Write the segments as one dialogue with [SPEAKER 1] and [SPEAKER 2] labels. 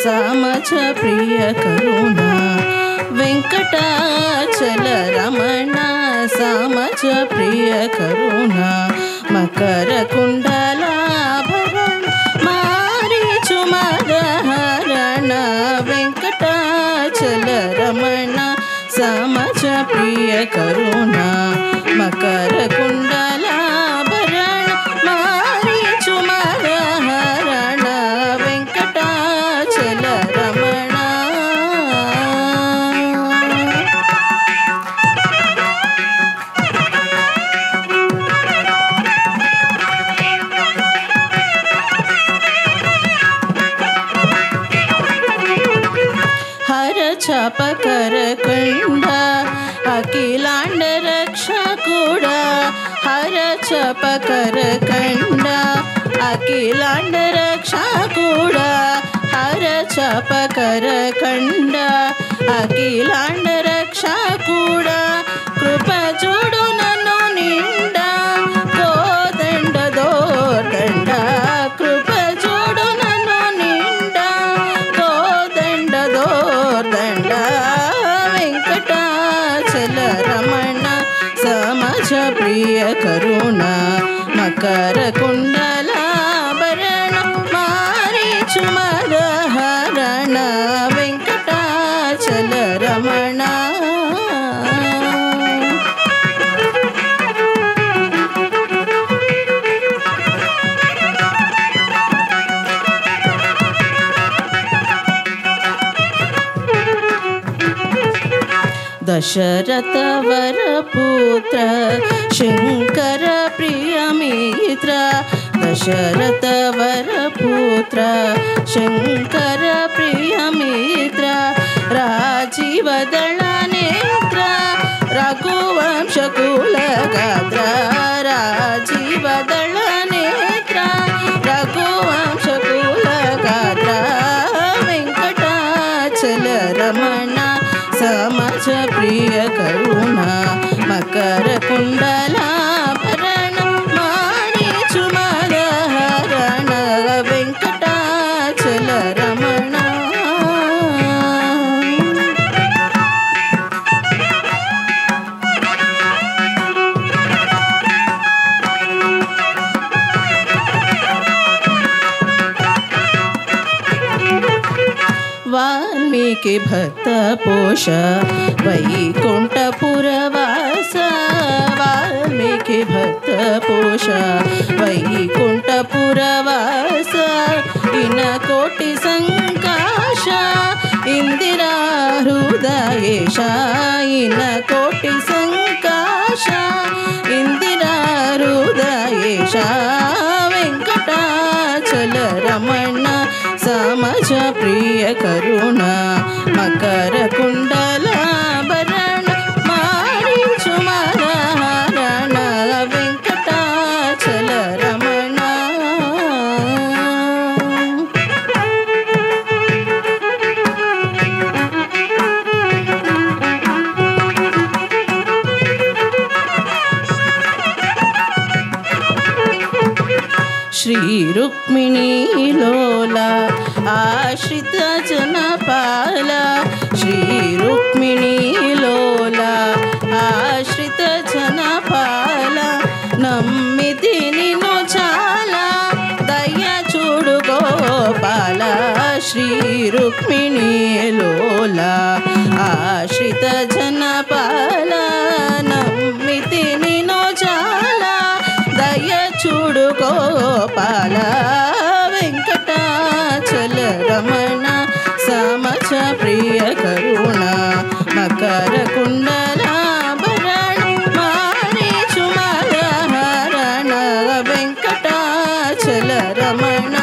[SPEAKER 1] सामच प्रिय करुणा वेंकटाचल रमण सामच प्रिय करुणा मकर कुंडलाभरण मारीचु मदहरण वेंकटाचल रमण सामच प्रिय करुणा मकर कुंडलाभरण मारीचु मदहरण वेंकटाचल रमण हर छाप कर कंडा अखिलांड रक्षा कूड़ा हर छाप कर कंडा अखिलांड रक्षा कूड़ा हर छाप कर कंडा अखिलांड रक्षा कूड़ा कृपा जोडु नन्नु निंडा कोदंड दोर्दंड कृपा जोडु नन्नु निंडा कोदंड दोर्दंड वेंकटाचल रमण समझ प्रिय करुणा मकर कुंडलाभरण मारीचु मदहरण वेंकटाचल रमण दशरथ वर पुत्र शंकर प्रिय मित्र दशरथ वर पुत्र शंकर प्रिय मित्र राजीव दल नेत्र रघुवंश कुल गात्र राजीव दल नेत्र रघुवंश कुल गात्र वेंकटाचल रमण समझ प्रिय करुणा मकर कुंडलाभरण मारीचु मदहरण वेंकटाचल रमण वाल्मीकि भक्त पोष वैकुंठपुरवास वाल्मीकि भक्त पोष वैकुंठपुरवास इन कोटि संकाश इंदिरा हृदयेश इन कोटि संकाश इंदिरा हृदयेश वेंकटाचल रमण समझ प्रिय करुणा मकर कुंडलाभरण मारीचु मदहरण वेंकटाचल रमण श्री रुक्मिणी लोला आश्रित जनपाला श्री रुक्मिणी लोला आश्रित जनपाला नम्मिति निन्नु चाला दया चूडु गोपाल श्री रुक्मिणी लोला आश्रित जनपाला नम्मिति निन्नु चाला दया चूडु गोपाल वेंकटाचल रमण समझ प्रिय करुणा मकर कुंडलाभरण मारीचु मदहरण वेंकटाचल रमण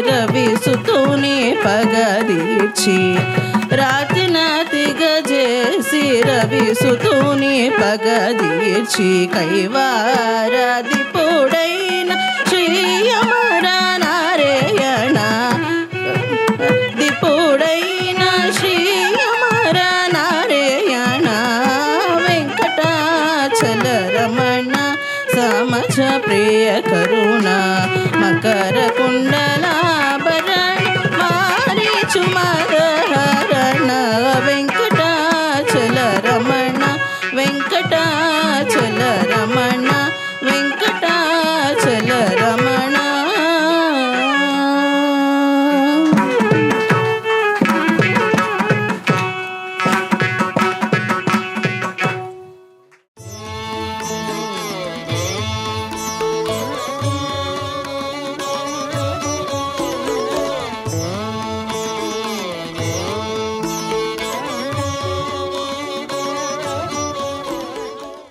[SPEAKER 1] रवि सुतूने पगदीर्ची रातिनाति गजेसी रवि सुतूने पगदीर्ची कैवारादिपुडैन श्री अमर नारायण రమణ సమజ ప్రియ కరుణ మకర కుండలాభరణ మారీచు మదహరణ వెంకటాచల రమణ వెంకటాచల రమణ